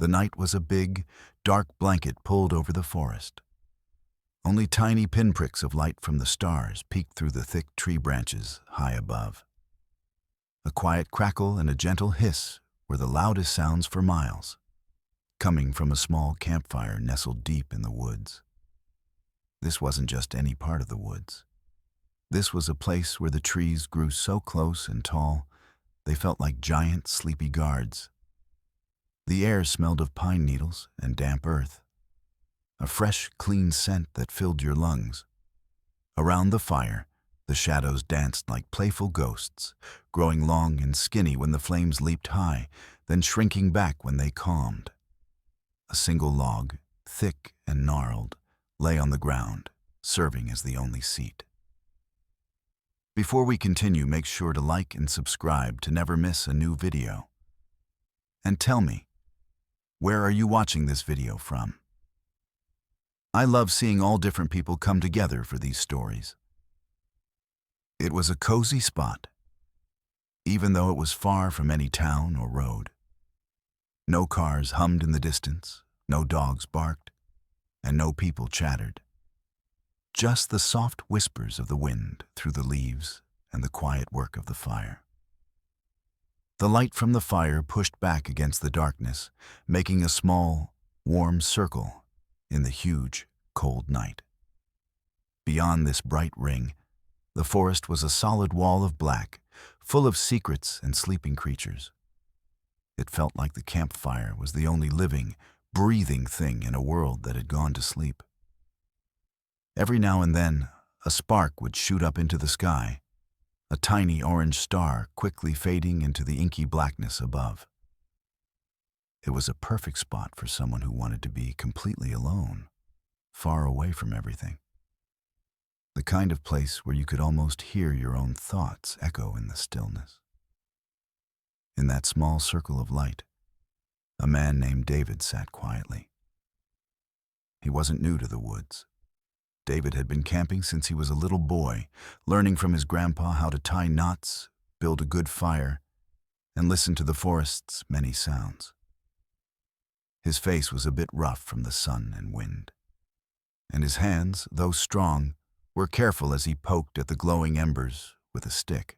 The night was a big, dark blanket pulled over the forest. Only tiny pinpricks of light from the stars peeked through the thick tree branches high above. A quiet crackle and a gentle hiss were the loudest sounds for miles, coming from a small campfire nestled deep in the woods. This wasn't just any part of the woods. This was a place where the trees grew so close and tall, they felt like giant, sleepy guards. The air smelled of pine needles and damp earth, a fresh, clean scent that filled your lungs. Around the fire, the shadows danced like playful ghosts, growing long and skinny when the flames leaped high, then shrinking back when they calmed. A single log, thick and gnarled, lay on the ground, serving as the only seat. Before we continue, make sure to like and subscribe to never miss a new video. And tell me, where are you watching this video from? I love seeing all different people come together for these stories. It was a cozy spot, even though it was far from any town or road. No cars hummed in the distance, no dogs barked, and no people chattered. Just the soft whispers of the wind through the leaves and the quiet work of the fire. The light from the fire pushed back against the darkness, making a small, warm circle in the huge, cold night. Beyond this bright ring, the forest was a solid wall of black, full of secrets and sleeping creatures. It felt like the campfire was the only living, breathing thing in a world that had gone to sleep. Every now and then, a spark would shoot up into the sky, a tiny orange star quickly fading into the inky blackness above. It was a perfect spot for someone who wanted to be completely alone, far away from everything. The kind of place where you could almost hear your own thoughts echo in the stillness. In that small circle of light, a man named David sat quietly. He wasn't new to the woods. David had been camping since he was a little boy, learning from his grandpa how to tie knots, build a good fire, and listen to the forest's many sounds. His face was a bit rough from the sun and wind, and his hands, though strong, were careful as he poked at the glowing embers with a stick.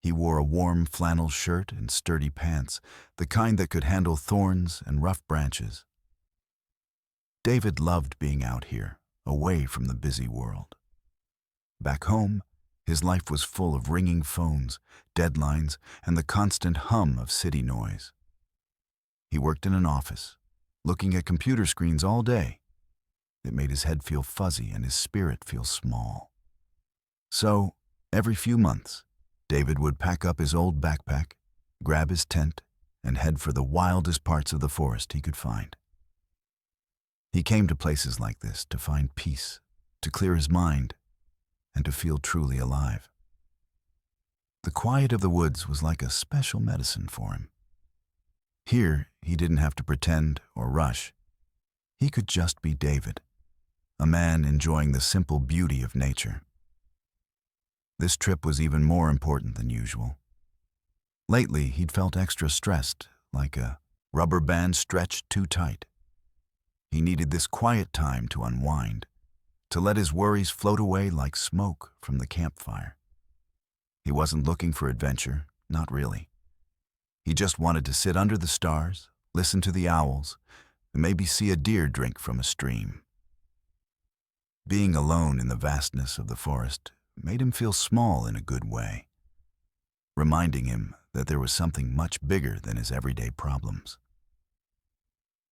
He wore a warm flannel shirt and sturdy pants, the kind that could handle thorns and rough branches. David loved being out here, away from the busy world. Back home, his life was full of ringing phones, deadlines, and the constant hum of city noise. He worked in an office, looking at computer screens all day. It made his head feel fuzzy and his spirit feel small. So, every few months, David would pack up his old backpack, grab his tent, and head for the wildest parts of the forest he could find. He came to places like this to find peace, to clear his mind, and to feel truly alive. The quiet of the woods was like a special medicine for him. Here, he didn't have to pretend or rush. He could just be David, a man enjoying the simple beauty of nature. This trip was even more important than usual. Lately, he'd felt extra stressed, like a rubber band stretched too tight. He needed this quiet time to unwind, to let his worries float away like smoke from the campfire. He wasn't looking for adventure, not really. He just wanted to sit under the stars, listen to the owls, and maybe see a deer drink from a stream. Being alone in the vastness of the forest made him feel small in a good way, reminding him that there was something much bigger than his everyday problems.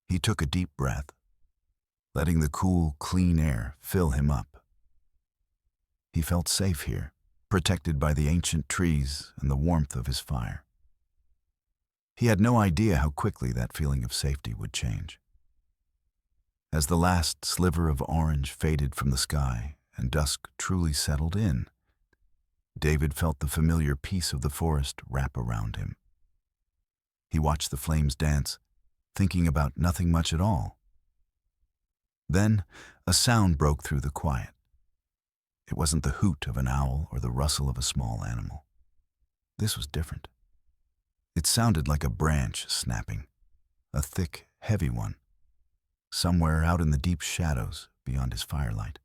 He took a deep breath, letting the cool, clean air fill him up. He felt safe here, protected by the ancient trees and the warmth of his fire. He had no idea how quickly that feeling of safety would change. As the last sliver of orange faded from the sky and dusk truly settled in, David felt the familiar peace of the forest wrap around him. He watched the flames dance, thinking about nothing much at all. Then, a sound broke through the quiet. It wasn't the hoot of an owl or the rustle of a small animal. This was different. It sounded like a branch snapping, a thick, heavy one, somewhere out in the deep shadows beyond his firelight.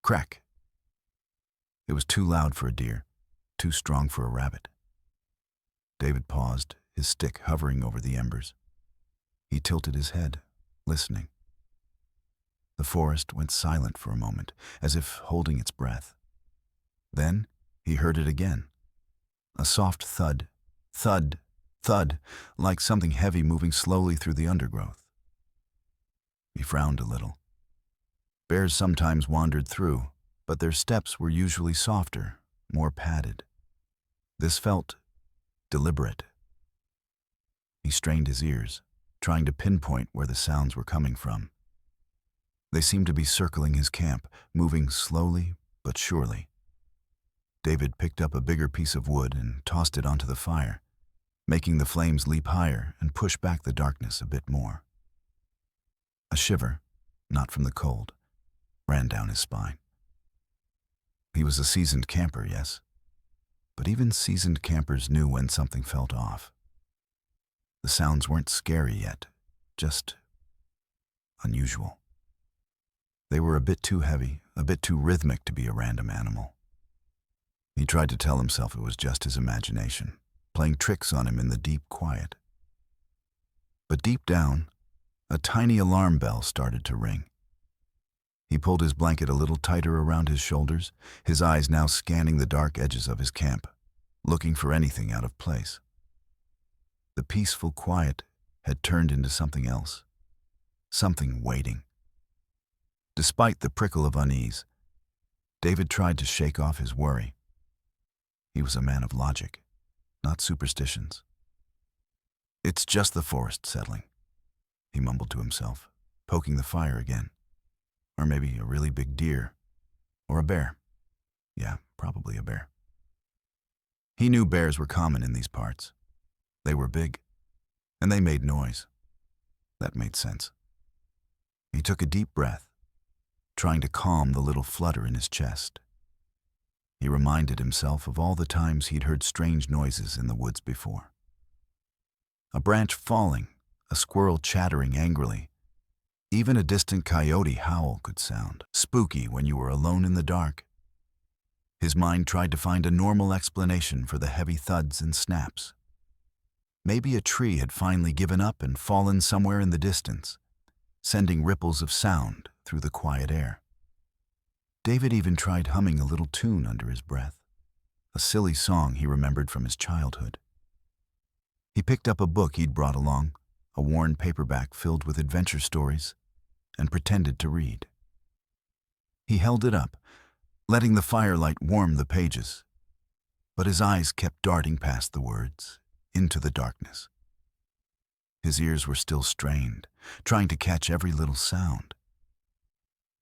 Crack! It was too loud for a deer, too strong for a rabbit. David paused, his stick hovering over the embers. He tilted his head, listening. The forest went silent for a moment, as if holding its breath. Then he heard it again. A soft thud, thud, thud, like something heavy moving slowly through the undergrowth. He frowned a little. Bears sometimes wandered through, but their steps were usually softer, more padded. This felt deliberate. He strained his ears, trying to pinpoint where the sounds were coming from. They seemed to be circling his camp, moving slowly but surely. David picked up a bigger piece of wood and tossed it onto the fire, making the flames leap higher and push back the darkness a bit more. A shiver, not from the cold, ran down his spine. He was a seasoned camper, yes, but even seasoned campers knew when something felt off. The sounds weren't scary yet, just unusual. They were a bit too heavy, a bit too rhythmic to be a random animal. He tried to tell himself it was just his imagination, playing tricks on him in the deep quiet. But deep down, a tiny alarm bell started to ring. He pulled his blanket a little tighter around his shoulders, his eyes now scanning the dark edges of his camp, looking for anything out of place. The peaceful quiet had turned into something else, something waiting. Despite the prickle of unease, David tried to shake off his worry. He was a man of logic, not superstitions. "It's just the forest settling," he mumbled to himself, poking the fire again. Or maybe a really big deer. Or a bear. Yeah, probably a bear. He knew bears were common in these parts. They were big, and they made noise. That made sense. He took a deep breath, trying to calm the little flutter in his chest. He reminded himself of all the times he'd heard strange noises in the woods before. A branch falling, a squirrel chattering angrily. Even a distant coyote howl could sound spooky when you were alone in the dark. His mind tried to find a normal explanation for the heavy thuds and snaps. Maybe a tree had finally given up and fallen somewhere in the distance, sending ripples of sound through the quiet air. David even tried humming a little tune under his breath, a silly song he remembered from his childhood. He picked up a book he'd brought along, a worn paperback filled with adventure stories, and pretended to read. He held it up, letting the firelight warm the pages, but his eyes kept darting past the words, into the darkness. His ears were still strained, trying to catch every little sound.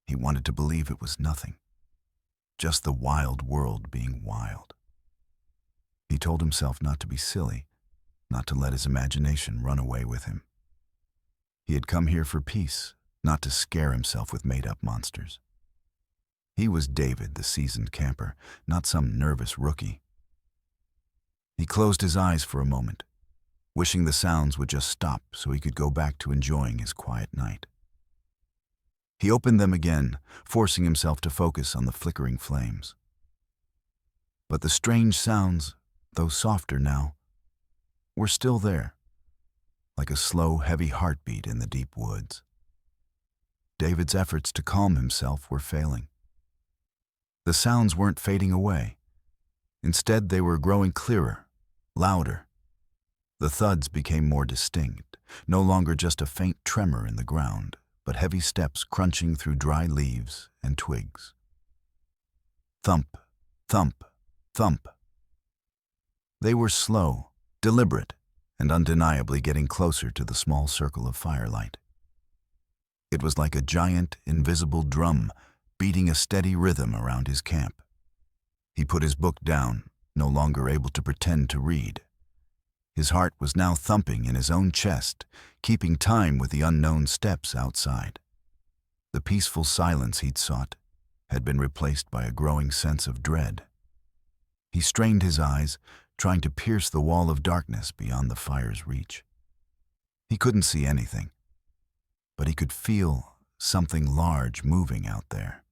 He wanted to believe it was nothing, just the wild world being wild. He told himself not to be silly, not to let his imagination run away with him. He had come here for peace, not to scare himself with made-up monsters. He was David, the seasoned camper, not some nervous rookie. He closed his eyes for a moment, wishing the sounds would just stop so he could go back to enjoying his quiet night. He opened them again, forcing himself to focus on the flickering flames. But the strange sounds, though softer now, were still there, like a slow, heavy heartbeat in the deep woods. David's efforts to calm himself were failing. The sounds weren't fading away. Instead, they were growing clearer, louder. The thuds became more distinct, no longer just a faint tremor in the ground, but heavy steps crunching through dry leaves and twigs. Thump, thump, thump. They were slow, deliberate, and undeniably getting closer to the small circle of firelight. It was like a giant, invisible drum beating a steady rhythm around his camp. He put his book down, no longer able to pretend to read. His heart was now thumping in his own chest, keeping time with the unknown steps outside. The peaceful silence he'd sought had been replaced by a growing sense of dread. He strained his eyes, trying to pierce the wall of darkness beyond the fire's reach. He He couldn't see anything, but he could feel something large moving out there.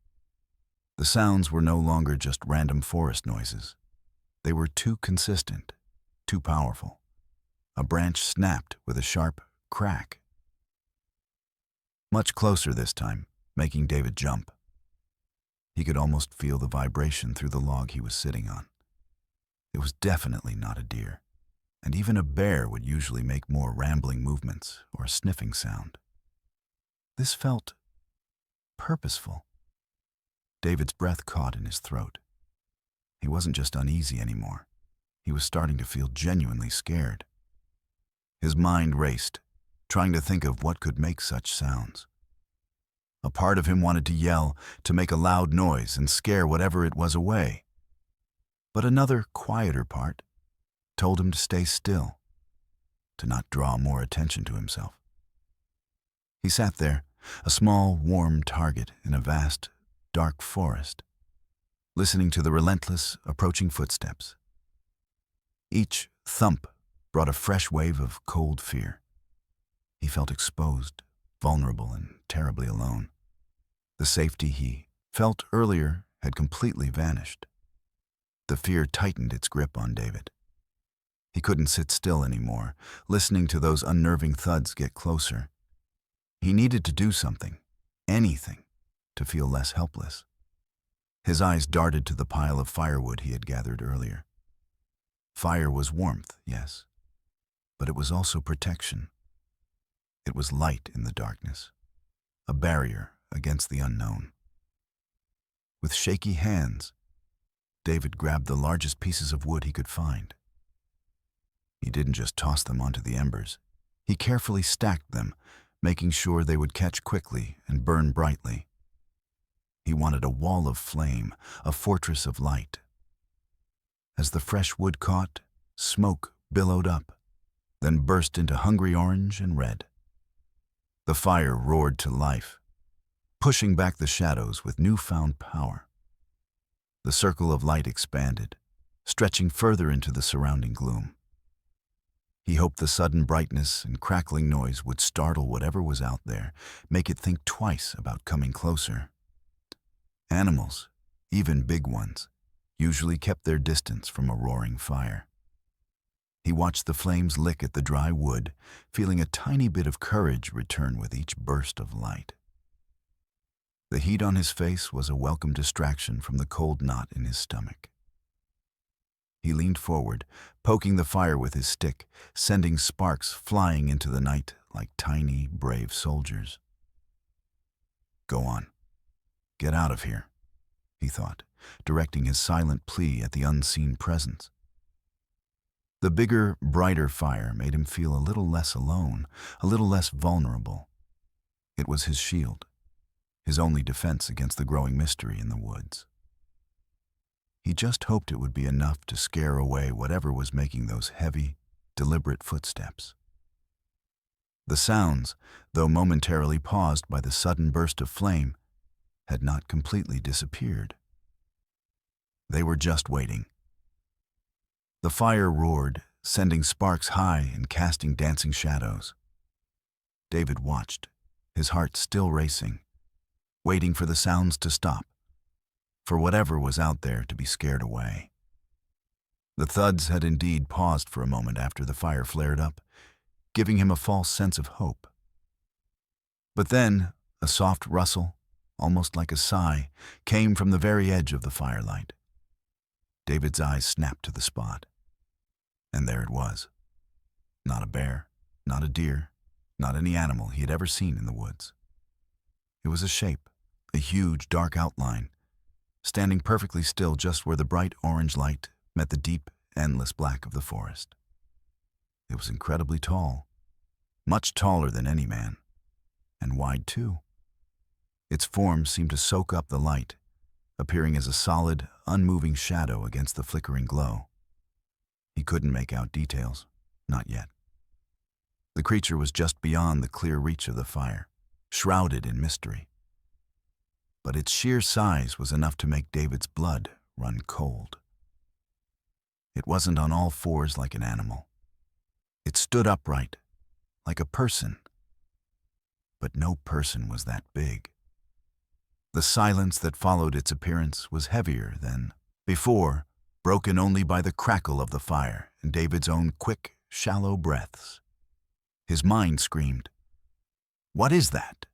The sounds were no longer just random forest noises. They were too consistent, too powerful. A branch snapped with a sharp crack. Much closer this time, making David jump. He could almost feel the vibration through the log he was sitting on. It was definitely not a deer, and even a bear would usually make more rambling movements or a sniffing sound. This felt purposeful. David's breath caught in his throat. He wasn't just uneasy anymore. He was starting to feel genuinely scared. His mind raced, trying to think of what could make such sounds. A part of him wanted to yell, to make a loud noise and scare whatever it was away. But another, quieter part told him to stay still, to not draw more attention to himself. He sat there, a small, warm target in a vast, dark forest, listening to the relentless, approaching footsteps. Each thump brought a fresh wave of cold fear. He felt exposed, vulnerable, and terribly alone. The safety he felt earlier had completely vanished. The fear tightened its grip on David. He couldn't sit still anymore, listening to those unnerving thuds get closer. He needed to do something, anything, to feel less helpless. His eyes darted to the pile of firewood he had gathered earlier. Fire was warmth, yes, but it was also protection. It was light in the darkness, a barrier against the unknown. With shaky hands, David grabbed the largest pieces of wood he could find. He didn't just toss them onto the embers. He carefully stacked them, making sure they would catch quickly and burn brightly. He wanted a wall of flame, a fortress of light. As the fresh wood caught, smoke billowed up, then burst into hungry orange and red. The fire roared to life, pushing back the shadows with newfound power. The circle of light expanded, stretching further into the surrounding gloom. He hoped the sudden brightness and crackling noise would startle whatever was out there, make it think twice about coming closer. Animals, even big ones, usually kept their distance from a roaring fire. He watched the flames lick at the dry wood, feeling a tiny bit of courage return with each burst of light. The heat on his face was a welcome distraction from the cold knot in his stomach. He leaned forward, poking the fire with his stick, sending sparks flying into the night like tiny, brave soldiers. "Go on. Get out of here," he thought, directing his silent plea at the unseen presence. The bigger, brighter fire made him feel a little less alone, a little less vulnerable. It was his shield, his only defense against the growing mystery in the woods. He just hoped it would be enough to scare away whatever was making those heavy, deliberate footsteps. The sounds, though momentarily paused by the sudden burst of flame, had not completely disappeared. They were just waiting. The fire roared, sending sparks high and casting dancing shadows. David watched, his heart still racing, waiting for the sounds to stop, for whatever was out there to be scared away. The thuds had indeed paused for a moment after the fire flared up, giving him a false sense of hope. But then, a soft rustle, almost like a sigh, came from the very edge of the firelight. David's eyes snapped to the spot. And there it was. Not a bear, not a deer, not any animal he had ever seen in the woods. It was a shape, a huge dark outline, standing perfectly still just where the bright orange light met the deep, endless black of the forest. It was incredibly tall, much taller than any man, and wide too. Its form seemed to soak up the light, appearing as a solid, unmoving shadow against the flickering glow. He couldn't make out details, not yet. The creature was just beyond the clear reach of the fire, shrouded in mystery. But its sheer size was enough to make David's blood run cold. It wasn't on all fours like an animal. It stood upright, like a person. But no person was that big. The silence that followed its appearance was heavier than before, broken only by the crackle of the fire and David's own quick, shallow breaths. His mind screamed, "What is that?"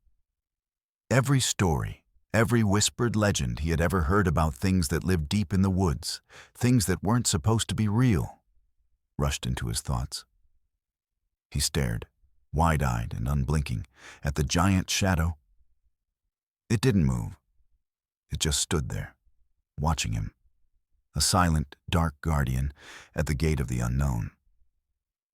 Every story, every whispered legend he had ever heard about things that lived deep in the woods, things that weren't supposed to be real, rushed into his thoughts. He stared, wide-eyed and unblinking, at the giant shadow. It didn't move. It just stood there, watching him, a silent, dark guardian at the gate of the unknown.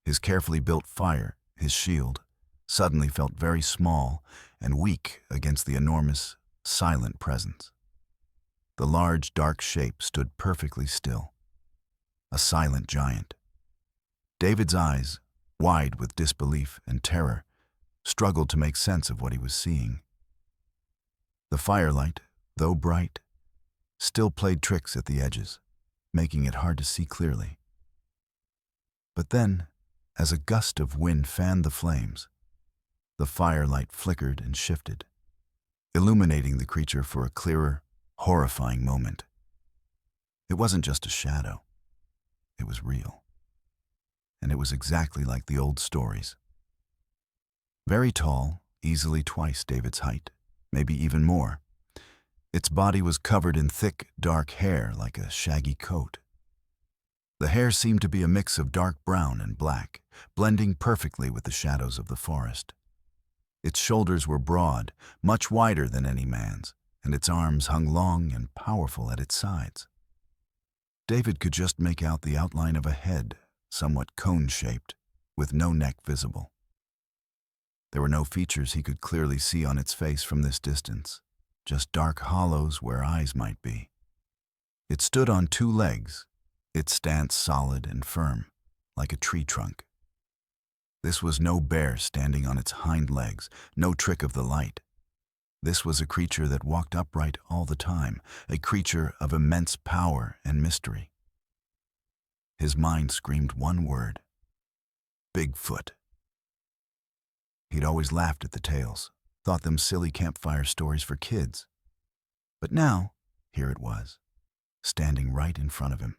His carefully built fire, his shield, suddenly felt very small and weak against the enormous, silent presence. The large, dark shape stood perfectly still, a silent giant. David's eyes, wide with disbelief and terror, struggled to make sense of what he was seeing. The firelight, though bright, still played tricks at the edges, making it hard to see clearly. But then, as a gust of wind fanned the flames, the firelight flickered and shifted, illuminating the creature for a clearer, horrifying moment. It wasn't just a shadow. It was real. And it was exactly like the old stories. Very tall, easily twice David's height, maybe even more. Its body was covered in thick, dark hair like a shaggy coat. The hair seemed to be a mix of dark brown and black, blending perfectly with the shadows of the forest. Its shoulders were broad, much wider than any man's, and its arms hung long and powerful at its sides. David could just make out the outline of a head, somewhat cone-shaped, with no neck visible. There were no features he could clearly see on its face from this distance, just dark hollows where eyes might be. It stood on two legs, its stance solid and firm, like a tree trunk. This was no bear standing on its hind legs, no trick of the light. This was a creature that walked upright all the time, a creature of immense power and mystery. His mind screamed one word: Bigfoot. He'd always laughed at the tales, thought them silly campfire stories for kids. But now, here it was, standing right in front of him,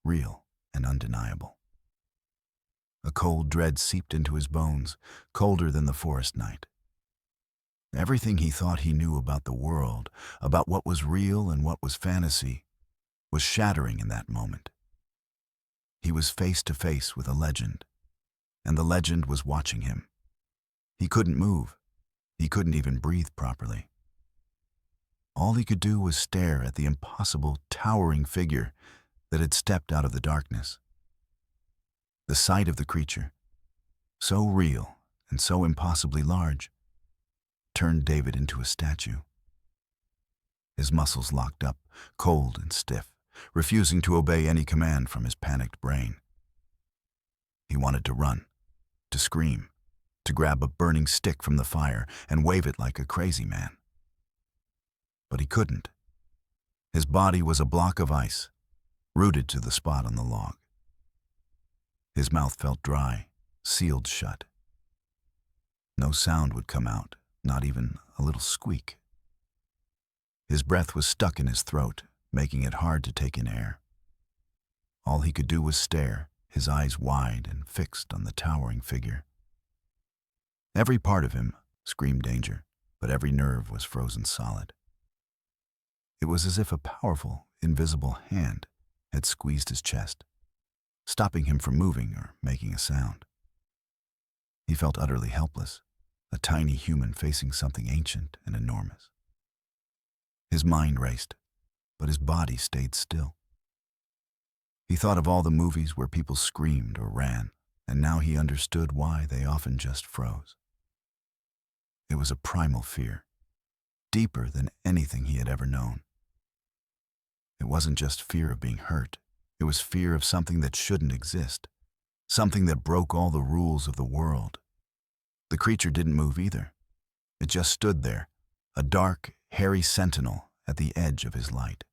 real and undeniable. A cold dread seeped into his bones, colder than the forest night. Everything he thought he knew about the world, about what was real and what was fantasy, was shattering in that moment. He was face to face with a legend, and the legend was watching him. He couldn't move. He couldn't even breathe properly. All he could do was stare at the impossible, towering figure that had stepped out of the darkness. The sight of the creature, so real and so impossibly large, turned David into a statue. His muscles locked up, cold and stiff, refusing to obey any command from his panicked brain. He wanted to run, to scream, to grab a burning stick from the fire and wave it like a crazy man. But he couldn't. His body was a block of ice, rooted to the spot on the log. His mouth felt dry, sealed shut. No sound would come out, not even a little squeak. His breath was stuck in his throat, making it hard to take in air. All he could do was stare, his eyes wide and fixed on the towering figure. Every part of him screamed danger, but every nerve was frozen solid. It was as if a powerful, invisible hand had squeezed his chest, stopping him from moving or making a sound. He felt utterly helpless, a tiny human facing something ancient and enormous. His mind raced, but his body stayed still. He thought of all the movies where people screamed or ran, and now he understood why they often just froze. It was a primal fear, deeper than anything he had ever known. It wasn't just fear of being hurt. It was fear of something that shouldn't exist, something that broke all the rules of the world. The creature didn't move either. It just stood there, a dark, hairy sentinel at the edge of his light.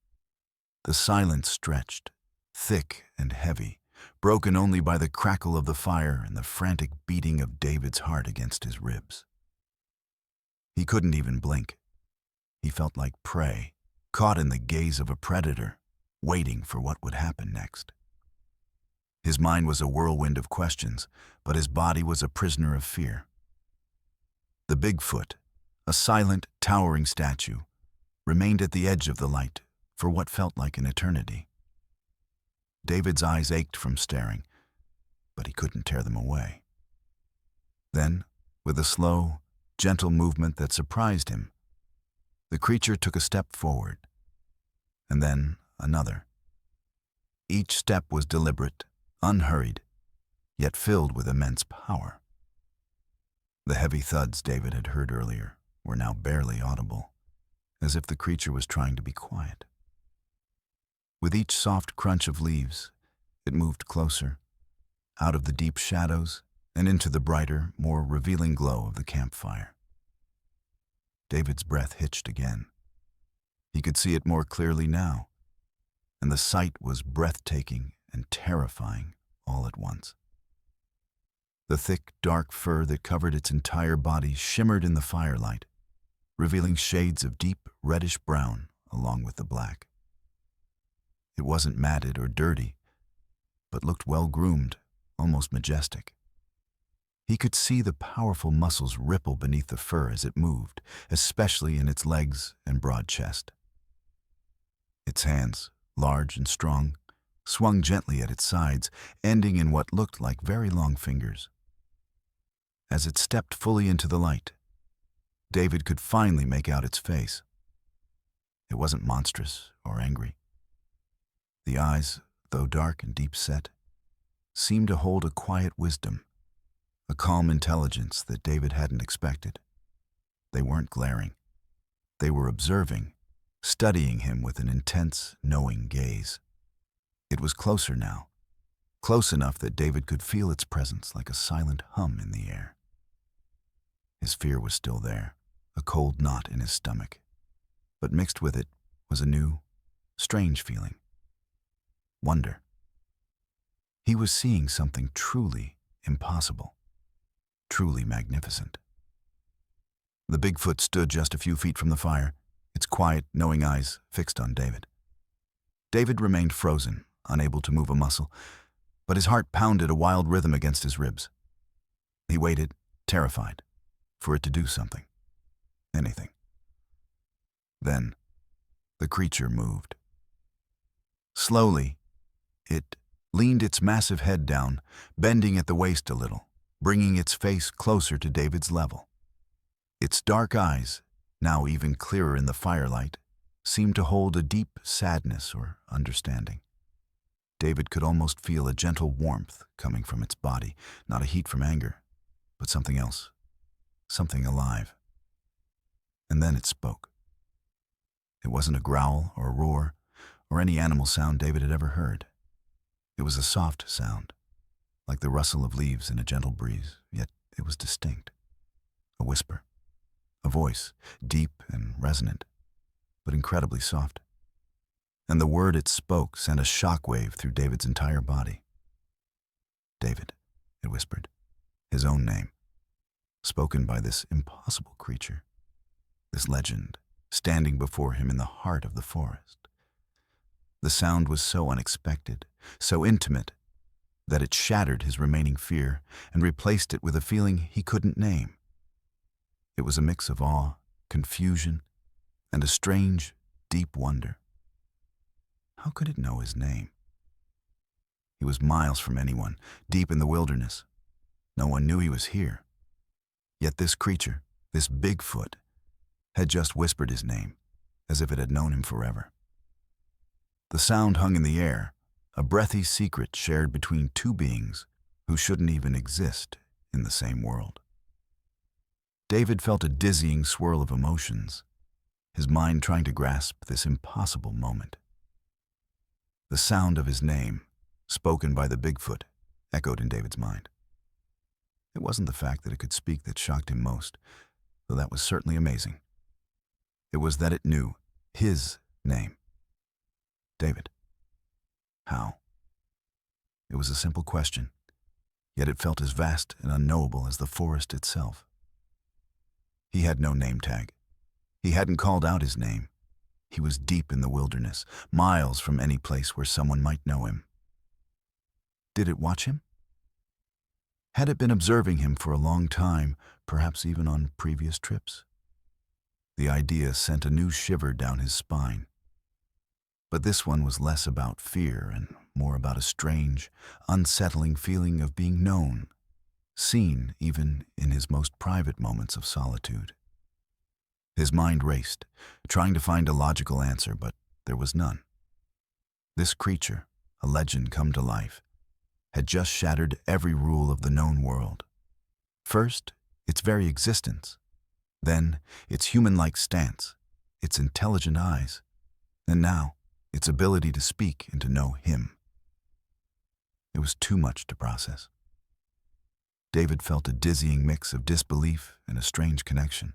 The silence stretched, thick and heavy, broken only by the crackle of the fire and the frantic beating of David's heart against his ribs. He couldn't even blink. He felt like prey, caught in the gaze of a predator, waiting for what would happen next. His mind was a whirlwind of questions, but his body was a prisoner of fear. The Bigfoot, a silent, towering statue, remained at the edge of the light for what felt like an eternity. David's eyes ached from staring, but he couldn't tear them away. Then, with a slow, gentle movement that surprised him, the creature took a step forward, and then another. Each step was deliberate, unhurried, yet filled with immense power. The heavy thuds David had heard earlier were now barely audible, as if the creature was trying to be quiet. With each soft crunch of leaves, it moved closer, out of the deep shadows and into the brighter, more revealing glow of the campfire. David's breath hitched again. He could see it more clearly now, and the sight was breathtaking and terrifying all at once. The thick, dark fur that covered its entire body shimmered in the firelight, revealing shades of deep, reddish-brown along with the black. It wasn't matted or dirty, but looked well-groomed, almost majestic. He could see the powerful muscles ripple beneath the fur as it moved, especially in its legs and broad chest. Its hands, large and strong, swung gently at its sides, ending in what looked like very long fingers. As it stepped fully into the light, David could finally make out its face. It wasn't monstrous or angry. The eyes, though dark and deep-set, seemed to hold a quiet wisdom, a calm intelligence that David hadn't expected. They weren't glaring. They were observing, studying him with an intense, knowing gaze. It was closer now, close enough that David could feel its presence like a silent hum in the air. His fear was still there, a cold knot in his stomach, but mixed with it was a new, strange feeling. Wonder. He was seeing something truly impossible, truly magnificent. The Bigfoot stood just a few feet from the fire, its quiet, knowing eyes fixed on David. David remained frozen, unable to move a muscle, but his heart pounded a wild rhythm against his ribs. He waited, terrified, for it to do something. Anything. Then, the creature moved. Slowly, it leaned its massive head down, bending at the waist a little, bringing its face closer to David's level. Its dark eyes, now even clearer in the firelight, seemed to hold a deep sadness or understanding. David could almost feel a gentle warmth coming from its body, not a heat from anger, but something else, something alive. And then it spoke. It wasn't a growl or a roar or any animal sound David had ever heard. It was a soft sound, like the rustle of leaves in a gentle breeze, yet it was distinct. A whisper, a voice, deep and resonant, but incredibly soft. And the word it spoke sent a shockwave through David's entire body. David, it whispered, his own name, spoken by this impossible creature, this legend, standing before him in the heart of the forest. The sound was so unexpected, so intimate, that it shattered his remaining fear and replaced it with a feeling he couldn't name. It was a mix of awe, confusion, and a strange, deep wonder. How could it know his name? He was miles from anyone, deep in the wilderness. No one knew he was here. Yet this creature, this Bigfoot, had just whispered his name, as if it had known him forever. The sound hung in the air, a breathy secret shared between two beings who shouldn't even exist in the same world. David felt a dizzying swirl of emotions, his mind trying to grasp this impossible moment. The sound of his name, spoken by the Bigfoot, echoed in David's mind. It wasn't the fact that it could speak that shocked him most, though that was certainly amazing. It was that it knew his name. David. How? It was a simple question, yet it felt as vast and unknowable as the forest itself. He had no name tag. He hadn't called out his name. He was deep in the wilderness, miles from any place where someone might know him. Did it watch him? Had it been observing him for a long time, perhaps even on previous trips? The idea sent a new shiver down his spine. But this one was less about fear and more about a strange, unsettling feeling of being known, seen even in his most private moments of solitude. His mind raced, trying to find a logical answer, but there was none. This creature, a legend come to life, had just shattered every rule of the known world. First, its very existence. Then, its human-like stance, its intelligent eyes, and now, its ability to speak and to know him. It was too much to process. David felt a dizzying mix of disbelief and a strange connection.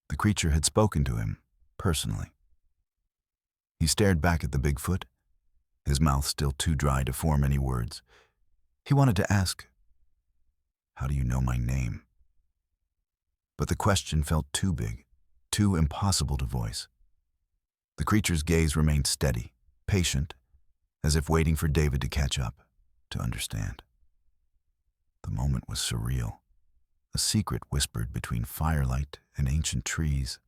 The creature had spoken to him, personally. He stared back at the Bigfoot, his mouth still too dry to form any words. He wanted to ask, "How do you know my name?" But the question felt too big, too impossible to voice. The creature's gaze remained steady, patient, as if waiting for David to catch up, to understand. The moment was surreal, a secret whispered between firelight and ancient trees,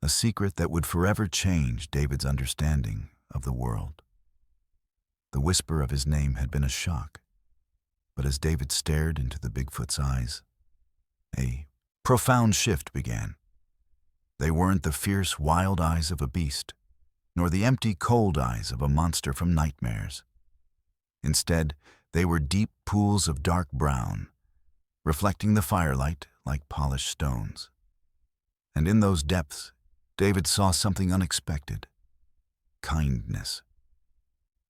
a secret that would forever change David's understanding of the world. The whisper of his name had been a shock, but as David stared into the Bigfoot's eyes, a profound shift began. They weren't the fierce, wild eyes of a beast, nor the empty, cold eyes of a monster from nightmares. Instead, they were deep pools of dark brown, reflecting the firelight like polished stones. And in those depths, David saw something unexpected: kindness.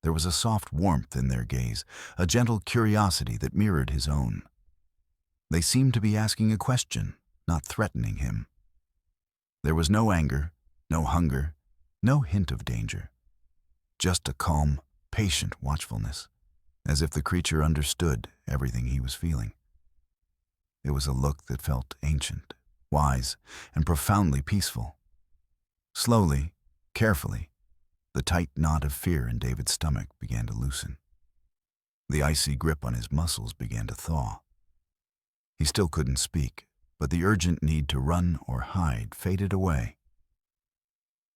There was a soft warmth in their gaze, a gentle curiosity that mirrored his own. They seemed to be asking a question, not threatening him. There was no anger, no hunger, no hint of danger. Just a calm, patient watchfulness, as if the creature understood everything he was feeling. It was a look that felt ancient, wise, and profoundly peaceful. Slowly, carefully, the tight knot of fear in David's stomach began to loosen. The icy grip on his muscles began to thaw. He still couldn't speak, but the urgent need to run or hide faded away.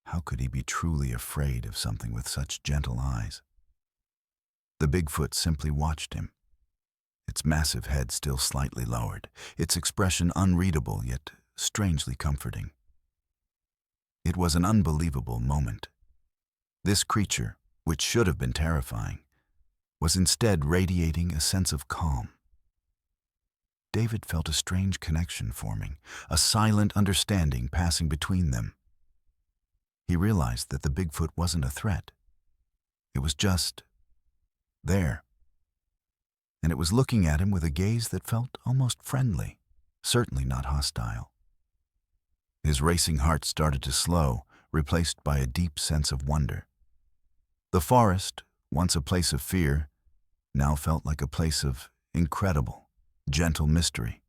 How could he be truly afraid of something with such gentle eyes? The Bigfoot simply watched him, its massive head still slightly lowered, its expression unreadable yet strangely comforting. It was an unbelievable moment. This creature, which should have been terrifying, was instead radiating a sense of calm. David felt a strange connection forming, a silent understanding passing between them. He realized that the Bigfoot wasn't a threat. It was just there. And it was looking at him with a gaze that felt almost friendly, certainly not hostile. His racing heart started to slow, replaced by a deep sense of wonder. The forest, once a place of fear, now felt like a place of incredible, gentle mystery.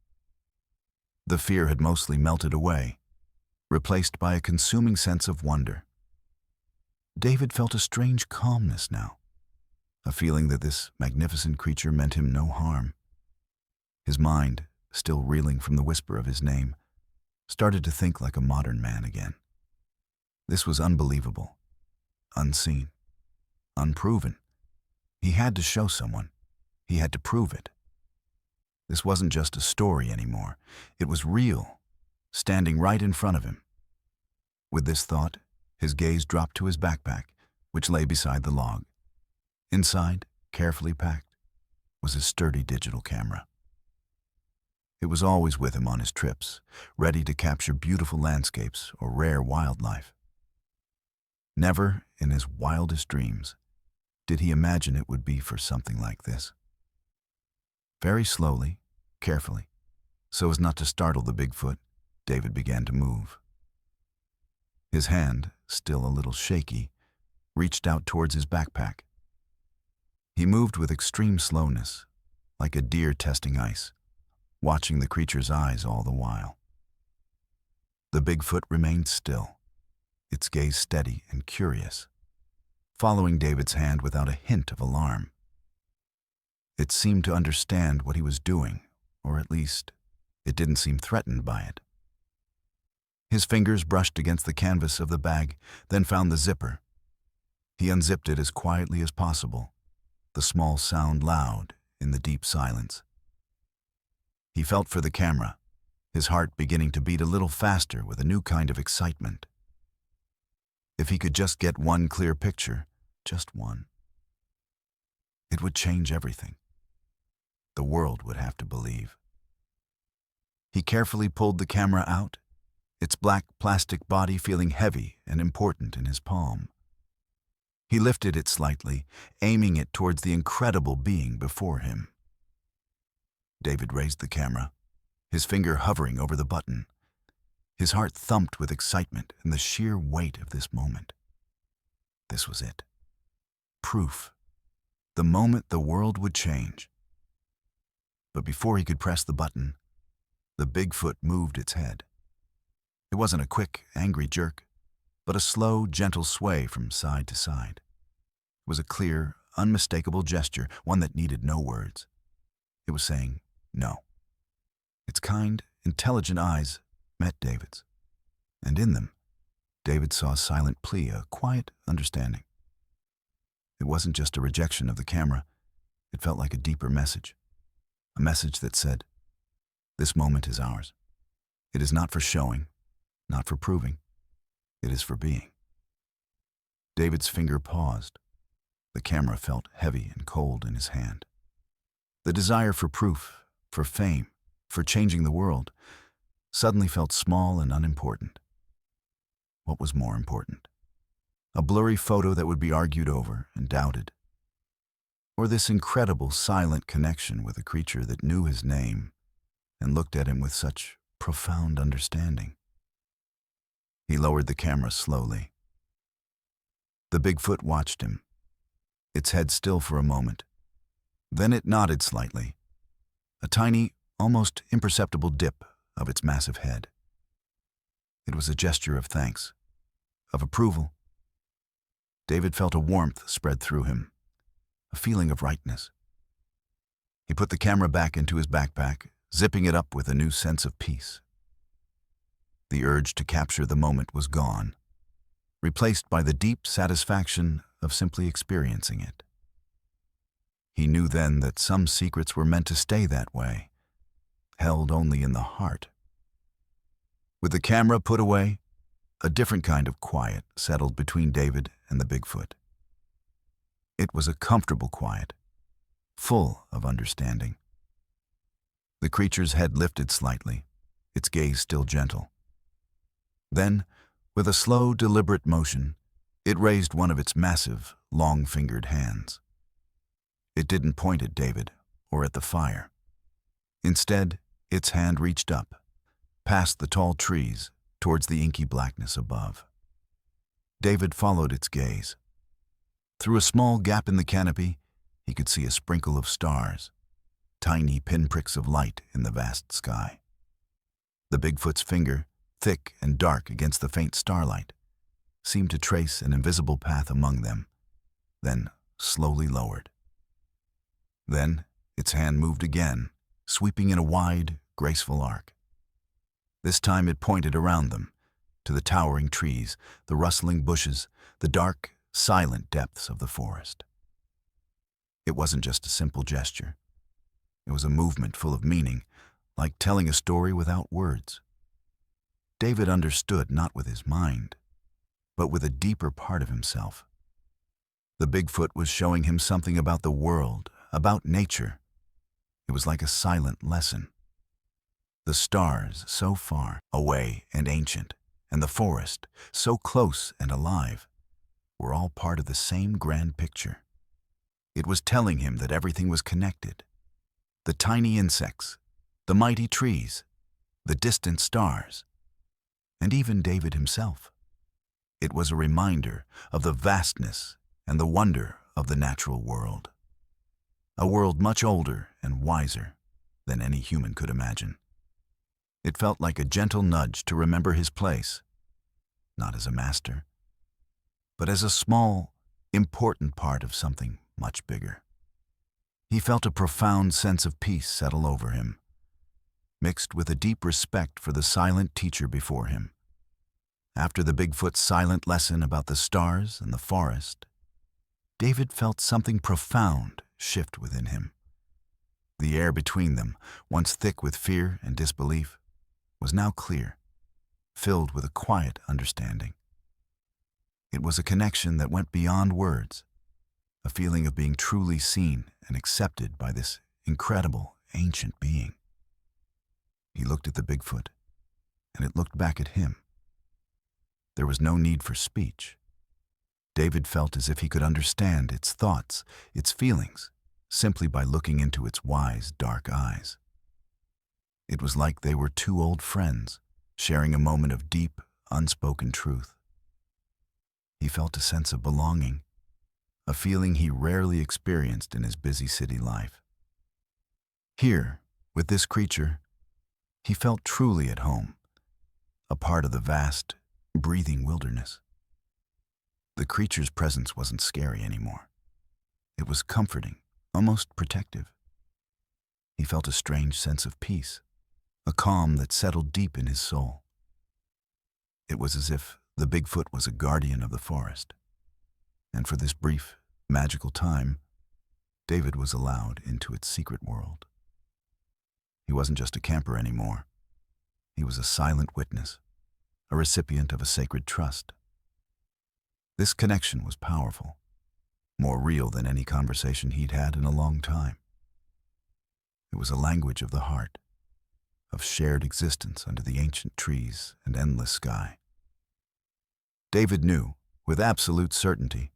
The fear had mostly melted away, replaced by a consuming sense of wonder. David felt a strange calmness now, a feeling that this magnificent creature meant him no harm. His mind, still reeling from the whisper of his name, started to think like a modern man again. This was unbelievable, unseen, unproven. He had to show someone. He had to prove it. This wasn't just a story anymore. It was real, standing right in front of him. With this thought, his gaze dropped to his backpack, which lay beside the log. Inside, carefully packed, was his sturdy digital camera. It was always with him on his trips, ready to capture beautiful landscapes or rare wildlife. Never, in his wildest dreams, did he imagine it would be for something like this. Very slowly, carefully, so as not to startle the Bigfoot, David began to move. His hand, still a little shaky, reached out towards his backpack. He moved with extreme slowness, like a deer testing ice, watching the creature's eyes all the while. The Bigfoot remained still, its gaze steady and curious, following David's hand without a hint of alarm. It seemed to understand what he was doing, or at least, it didn't seem threatened by it. His fingers brushed against the canvas of the bag, then found the zipper. He unzipped it as quietly as possible, the small sound loud in the deep silence. He felt for the camera, his heart beginning to beat a little faster with a new kind of excitement. If he could just get one clear picture, just one, it would change everything. The world would have to believe. He carefully pulled the camera out, its black plastic body feeling heavy and important in his palm. He lifted it slightly, aiming it towards the incredible being before him. David raised the camera, his finger hovering over the button. His heart thumped with excitement and the sheer weight of this moment. This was it. Proof. The moment the world would change. But before he could press the button, the Bigfoot moved its head. It wasn't a quick, angry jerk, but a slow, gentle sway from side to side. It was a clear, unmistakable gesture, one that needed no words. It was saying no. Its kind, intelligent eyes met David's, and in them, David saw a silent plea, a quiet understanding. It wasn't just a rejection of the camera. It felt like a deeper message, a message that said, "This moment is ours. It is not for showing, not for proving. It is for being." David's finger paused. The camera felt heavy and cold in his hand. The desire for proof, for fame, for changing the world, suddenly felt small and unimportant. What was more important? A blurry photo that would be argued over and doubted? Or this incredible silent connection with a creature that knew his name and looked at him with such profound understanding? He lowered the camera slowly. The Bigfoot watched him, its head still for a moment. Then it nodded slightly, a tiny, almost imperceptible dip of its massive head. It was a gesture of thanks, of approval. David felt a warmth spread through him, a feeling of rightness. He put the camera back into his backpack, zipping it up with a new sense of peace. The urge to capture the moment was gone, replaced by the deep satisfaction of simply experiencing it. He knew then that some secrets were meant to stay that way, held only in the heart. With the camera put away, a different kind of quiet settled between David and the Bigfoot. It was a comfortable quiet, full of understanding. The creature's head lifted slightly, its gaze still gentle. Then, with a slow, deliberate motion, it raised one of its massive, long-fingered hands. It didn't point at David or at the fire. Instead, its hand reached up, past the tall trees, towards the inky blackness above. David followed its gaze. Through a small gap in the canopy, he could see a sprinkle of stars, tiny pinpricks of light in the vast sky. The Bigfoot's finger, thick and dark against the faint starlight, seemed to trace an invisible path among them, then slowly lowered. Then its hand moved again, sweeping in a wide, graceful arc. This time it pointed around them, to the towering trees, the rustling bushes, the dark, silent depths of the forest. It wasn't just a simple gesture. It was a movement full of meaning, like telling a story without words. David understood not with his mind, but with a deeper part of himself. The Bigfoot was showing him something about the world, about nature. It was like a silent lesson. The stars so far away and ancient, and the forest so close and alive, were all part of the same grand picture. It was telling him that everything was connected. The tiny insects, the mighty trees, the distant stars, and even David himself. It was a reminder of the vastness and the wonder of the natural world. a world much older and wiser than any human could imagine. It felt like a gentle nudge to remember his place, not as a master, but as a small, important part of something much bigger. He felt a profound sense of peace settle over him, mixed with a deep respect for the silent teacher before him. After the Bigfoot's silent lesson about the stars and the forest, David felt something profound shift within him. The air between them, once thick with fear and disbelief, was now clear, filled with a quiet understanding. It was a connection that went beyond words, a feeling of being truly seen and accepted by this incredible, ancient being. He looked at the Bigfoot, and it looked back at him. There was no need for speech. David felt as if he could understand its thoughts, its feelings, simply by looking into its wise, dark eyes. It was like they were two old friends, sharing a moment of deep, unspoken truth. He felt a sense of belonging, a feeling he rarely experienced in his busy city life. Here, with this creature, he felt truly at home, a part of the vast, breathing wilderness. The creature's presence wasn't scary anymore. It was comforting, almost protective. He felt a strange sense of peace, a calm that settled deep in his soul. It was as if the Bigfoot was a guardian of the forest, and for this brief, magical time, David was allowed into its secret world. He wasn't just a camper anymore. He was a silent witness, a recipient of a sacred trust. This connection was powerful, more real than any conversation he'd had in a long time. It was a language of the heart, of shared existence under the ancient trees and endless sky. David knew, with absolute certainty,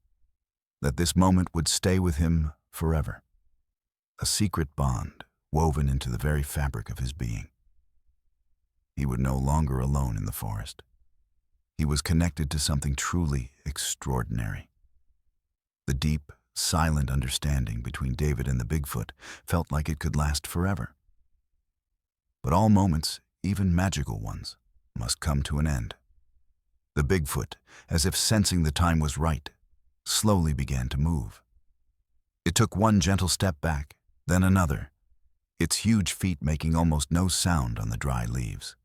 that this moment would stay with him forever, a secret bond woven into the very fabric of his being. He was no longer alone in the forest. He was connected to something truly extraordinary. The deep, silent understanding between David and the Bigfoot felt like it could last forever. But all moments, even magical ones, must come to an end. The Bigfoot, as if sensing the time was right, slowly began to move. It took one gentle step back, then another, its huge feet making almost no sound on the dry leaves.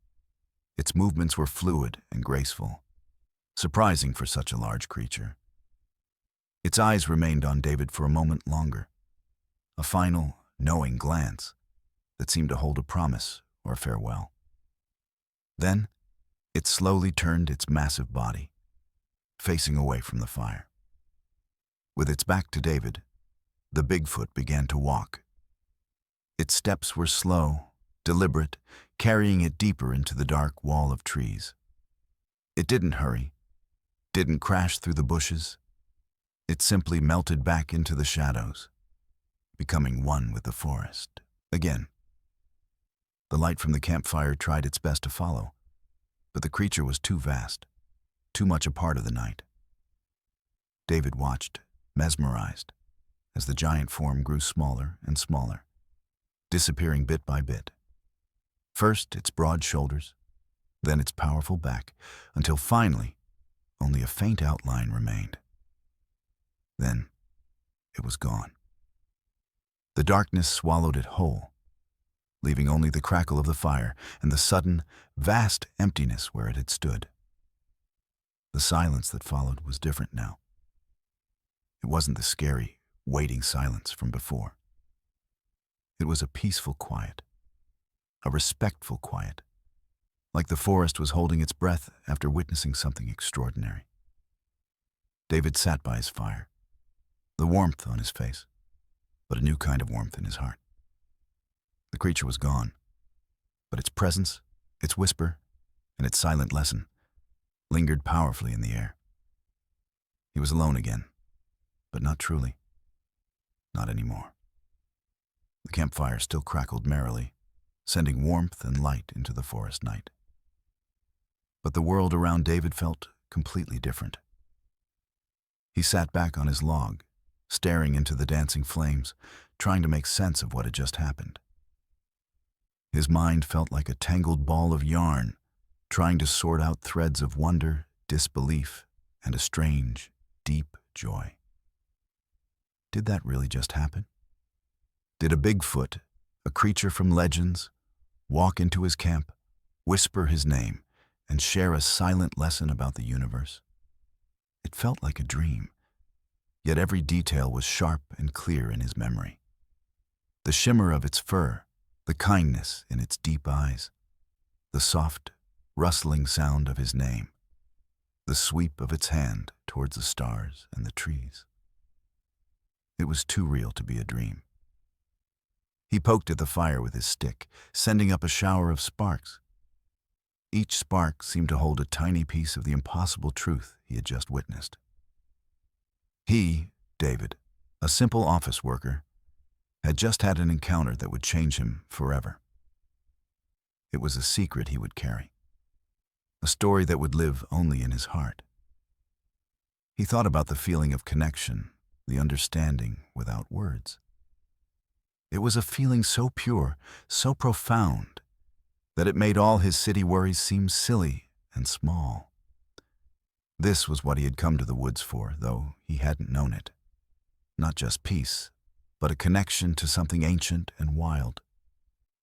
Its movements were fluid and graceful, surprising for such a large creature. Its eyes remained on David for a moment longer, a final, knowing glance that seemed to hold a promise or a farewell. Then, it slowly turned its massive body, facing away from the fire. With its back to David, the Bigfoot began to walk. Its steps were slow, deliberate, carrying it deeper into the dark wall of trees. It didn't hurry, didn't crash through the bushes. It simply melted back into the shadows, becoming one with the forest again. The light from the campfire tried its best to follow, but the creature was too vast, too much a part of the night. David watched, mesmerized, as the giant form grew smaller and smaller, disappearing bit by bit. First its broad shoulders, then its powerful back, until finally only a faint outline remained. Then it was gone. The darkness swallowed it whole, leaving only the crackle of the fire and the sudden, vast emptiness where it had stood. The silence that followed was different now. It wasn't the scary, waiting silence from before. It was a peaceful quiet, a respectful quiet, like the forest was holding its breath after witnessing something extraordinary. David sat by his fire, the warmth on his face, but a new kind of warmth in his heart. The creature was gone, but its presence, its whisper, and its silent lesson lingered powerfully in the air. He was alone again, but not truly. Not anymore. The campfire still crackled merrily, sending warmth and light into the forest night. But the world around David felt completely different. He sat back on his log, staring into the dancing flames, trying to make sense of what had just happened. His mind felt like a tangled ball of yarn, trying to sort out threads of wonder, disbelief, and a strange, deep joy. Did that really just happen? Did a Bigfoot, a creature from legends, walk into his camp, whisper his name, and share a silent lesson about the universe? It felt like a dream, yet every detail was sharp and clear in his memory. The shimmer of its fur, the kindness in its deep eyes, the soft, rustling sound of his name, the sweep of its hand towards the stars and the trees. It was too real to be a dream. He poked at the fire with his stick, sending up a shower of sparks. Each spark seemed to hold a tiny piece of the impossible truth he had just witnessed. He, David, a simple office worker, had just had an encounter that would change him forever. It was a secret he would carry, a story that would live only in his heart. He thought about the feeling of connection, the understanding without words. It was a feeling so pure, so profound, that it made all his city worries seem silly and small. This was what he had come to the woods for, though he hadn't known it. Not just peace, but a connection to something ancient and wild,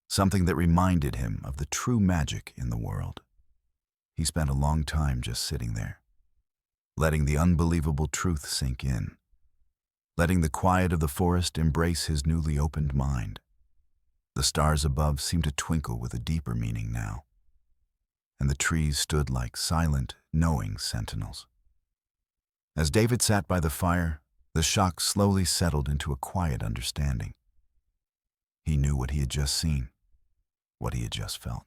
something that reminded him of the true magic in the world. He spent a long time just sitting there, letting the unbelievable truth sink in, letting the quiet of the forest embrace his newly opened mind. The stars above seemed to twinkle with a deeper meaning now, and the trees stood like silent, knowing sentinels. As David sat by the fire, the shock slowly settled into a quiet understanding. He knew what he had just seen, what he had just felt.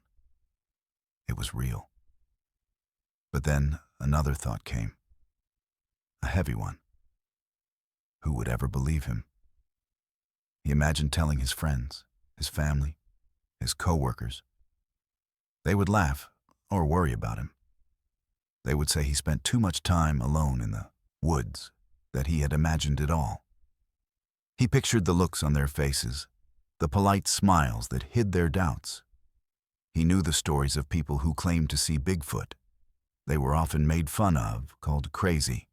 It was real. But then another thought came, a heavy one. Who would ever believe him? He imagined telling his friends, his family, his co-workers. They would laugh or worry about him. They would say he spent too much time alone in the woods, that he had imagined it all. He pictured the looks on their faces, the polite smiles that hid their doubts. He knew the stories of people who claimed to see Bigfoot. They were often made fun of, called crazy.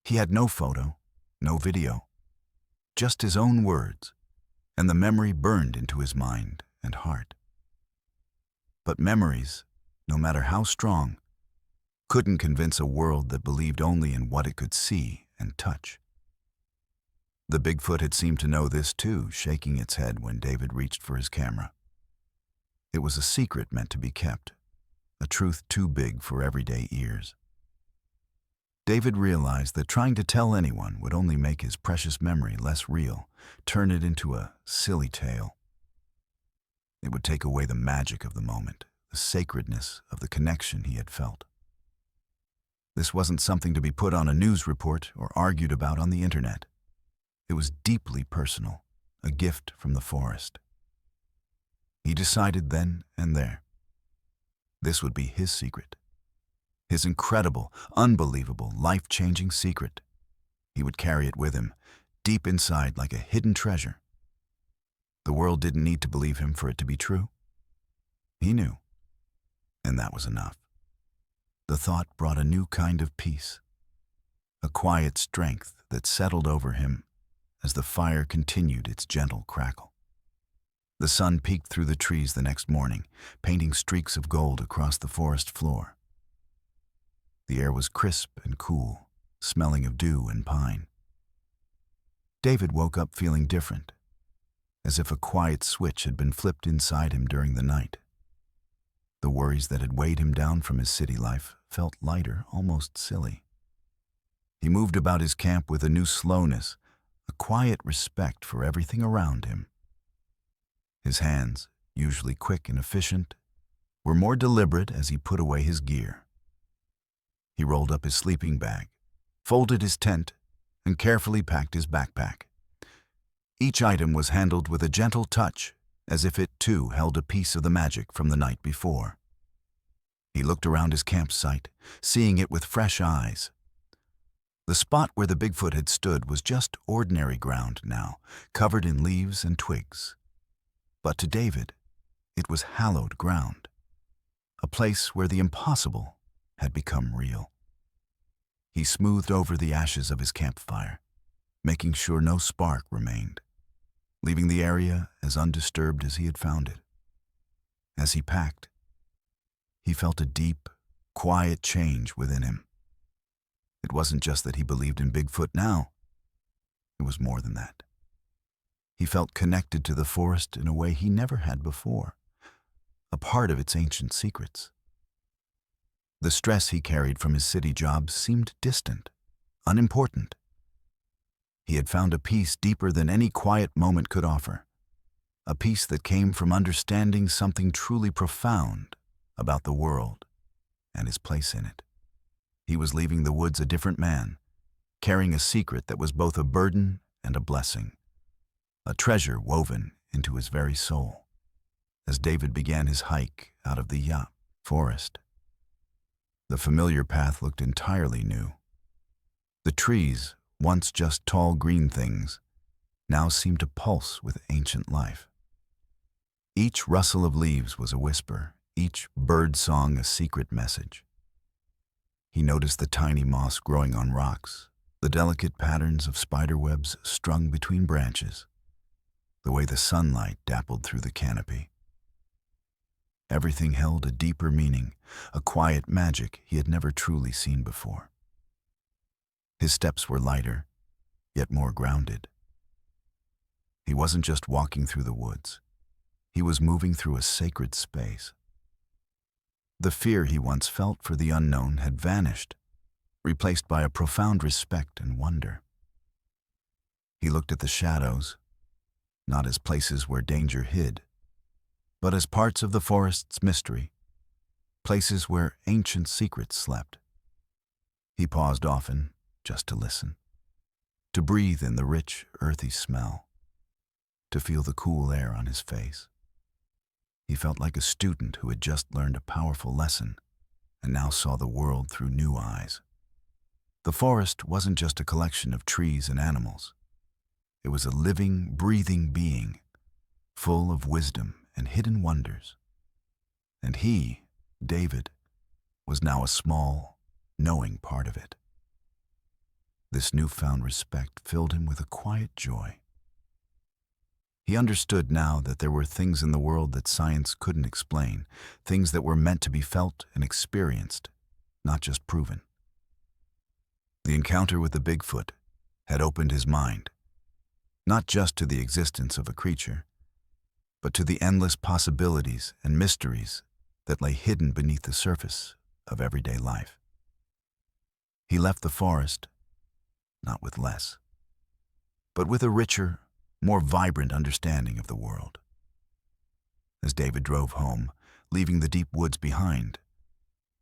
He had no photo, no video, just his own words, and the memory burned into his mind and heart. But memories, no matter how strong, couldn't convince a world that believed only in what it could see and touch. The Bigfoot had seemed to know this too, shaking its head when David reached for his camera. It was a secret meant to be kept, a truth too big for everyday ears. David realized that trying to tell anyone would only make his precious memory less real, turn it into a silly tale. It would take away the magic of the moment, the sacredness of the connection he had felt. This wasn't something to be put on a news report or argued about on the internet. It was deeply personal, a gift from the forest. He decided then and there. This would be his secret. His incredible, unbelievable, life-changing secret. He would carry it with him, deep inside like a hidden treasure. The world didn't need to believe him for it to be true. He knew, and that was enough. The thought brought a new kind of peace, a quiet strength that settled over him as the fire continued its gentle crackle. The sun peeked through the trees the next morning, painting streaks of gold across the forest floor. The air was crisp and cool, smelling of dew and pine. David woke up feeling different, as if a quiet switch had been flipped inside him during the night. The worries that had weighed him down from his city life felt lighter, almost silly. He moved about his camp with a new slowness, a quiet respect for everything around him. His hands, usually quick and efficient, were more deliberate as he put away his gear. He rolled up his sleeping bag, folded his tent, and carefully packed his backpack. Each item was handled with a gentle touch, as if it too held a piece of the magic from the night before. He looked around his campsite, seeing it with fresh eyes. The spot where the Bigfoot had stood was just ordinary ground now, covered in leaves and twigs. But to David, it was hallowed ground, a place where the impossible had become real. He smoothed over the ashes of his campfire, making sure no spark remained, leaving the area as undisturbed as he had found it. As he packed, he felt a deep, quiet change within him. It wasn't just that he believed in Bigfoot now. It was more than that. He felt connected to the forest in a way he never had before, a part of its ancient secrets. The stress he carried from his city job seemed distant, unimportant. He had found a peace deeper than any quiet moment could offer, a peace that came from understanding something truly profound about the world and his place in it. He was leaving the woods a different man, carrying a secret that was both a burden and a blessing, a treasure woven into his very soul. As David began his hike out of the forest, the familiar path looked entirely new. The trees, once just tall green things, now seemed to pulse with ancient life. Each rustle of leaves was a whisper, each bird song a secret message. He noticed the tiny moss growing on rocks, the delicate patterns of spider webs strung between branches, the way the sunlight dappled through the canopy. Everything held a deeper meaning, a quiet magic he had never truly seen before. His steps were lighter, yet more grounded. He wasn't just walking through the woods. He was moving through a sacred space. The fear he once felt for the unknown had vanished, replaced by a profound respect and wonder. He looked at the shadows, not as places where danger hid, but as parts of the forest's mystery, places where ancient secrets slept. He paused often just to listen, to breathe in the rich, earthy smell, to feel the cool air on his face. He felt like a student who had just learned a powerful lesson and now saw the world through new eyes. The forest wasn't just a collection of trees and animals. It was a living, breathing being, full of wisdom and hidden wonders. And he, David, was now a small, knowing part of it. This newfound respect filled him with a quiet joy. He understood now that there were things in the world that science couldn't explain, things that were meant to be felt and experienced, not just proven. The encounter with the Bigfoot had opened his mind, not just to the existence of a creature, but to the endless possibilities and mysteries that lay hidden beneath the surface of everyday life. He left the forest, not with less, but with a richer, more vibrant understanding of the world. As David drove home, leaving the deep woods behind,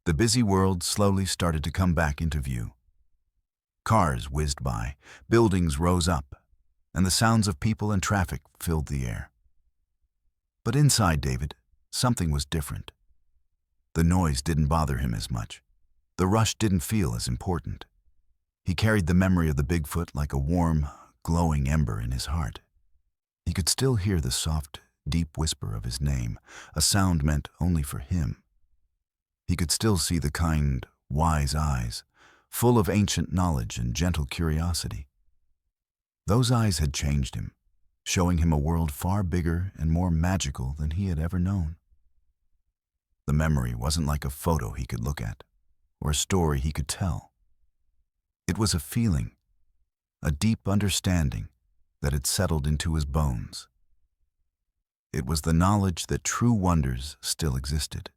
the busy world slowly started to come back into view. Cars whizzed by, buildings rose up, and the sounds of people and traffic filled the air. But inside David, something was different. The noise didn't bother him as much. The rush didn't feel as important. He carried the memory of the Bigfoot like a warm, glowing ember in his heart. He could still hear the soft, deep whisper of his name, a sound meant only for him. He could still see the kind, wise eyes, full of ancient knowledge and gentle curiosity. Those eyes had changed him, showing him a world far bigger and more magical than he had ever known. The memory wasn't like a photo he could look at, or a story he could tell. It was a feeling, a deep understanding that had settled into his bones. It was the knowledge that true wonders still existed,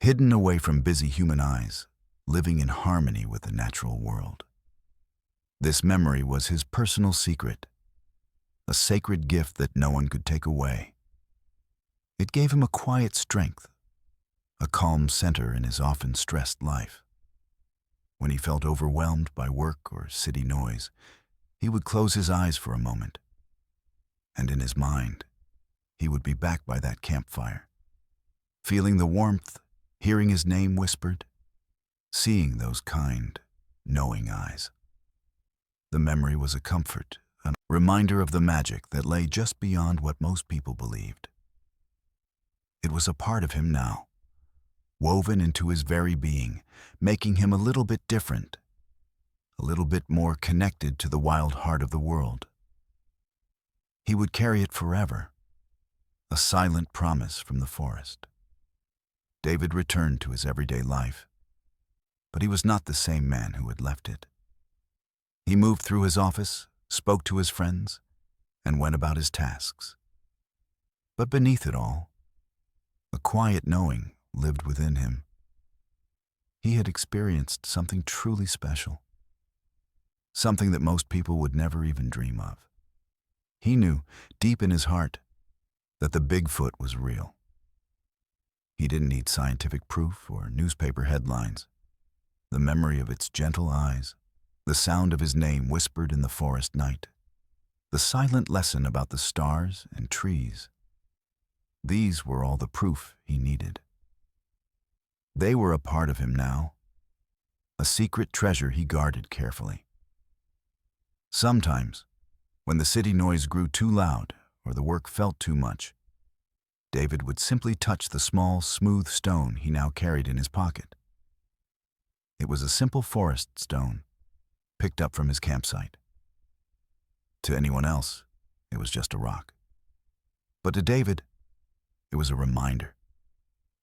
hidden away from busy human eyes, living in harmony with the natural world. This memory was his personal secret, a sacred gift that no one could take away. It gave him a quiet strength, a calm center in his often stressed life. When he felt overwhelmed by work or city noise, he would close his eyes for a moment, and in his mind, he would be back by that campfire, feeling the warmth, hearing his name whispered, seeing those kind, knowing eyes. The memory was a comfort, a reminder of the magic that lay just beyond what most people believed. It was a part of him now, woven into his very being, making him a little bit different, a little bit more connected to the wild heart of the world. He would carry it forever, a silent promise from the forest. David returned to his everyday life, but he was not the same man who had left it. He moved through his office, spoke to his friends, and went about his tasks. But beneath it all, a quiet knowing lived within him. He had experienced something truly special, something that most people would never even dream of. He knew, deep in his heart, that the Bigfoot was real. He didn't need scientific proof or newspaper headlines. The memory of its gentle eyes, the sound of his name whispered in the forest night, the silent lesson about the stars and trees. These were all the proof he needed. They were a part of him now, a secret treasure he guarded carefully. Sometimes, when the city noise grew too loud or the work felt too much, David would simply touch the small, smooth stone he now carried in his pocket. It was a simple forest stone, picked up from his campsite. To anyone else, it was just a rock. But to David, it was a reminder,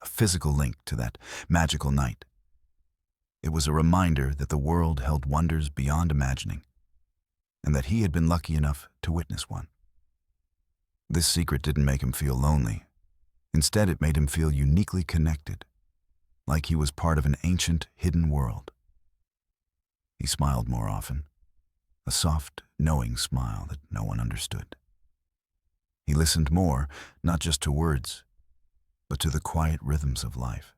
a physical link to that magical night. It was a reminder that the world held wonders beyond imagining, and that he had been lucky enough to witness one. This secret didn't make him feel lonely. Instead, it made him feel uniquely connected, like he was part of an ancient, hidden world. He smiled more often, a soft, knowing smile that no one understood. He listened more, not just to words, but to the quiet rhythms of life.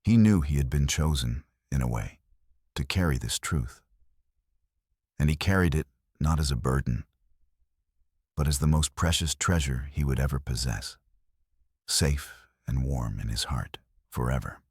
He knew he had been chosen, in a way, to carry this truth. And he carried it not as a burden, but as the most precious treasure he would ever possess, safe and warm in his heart forever.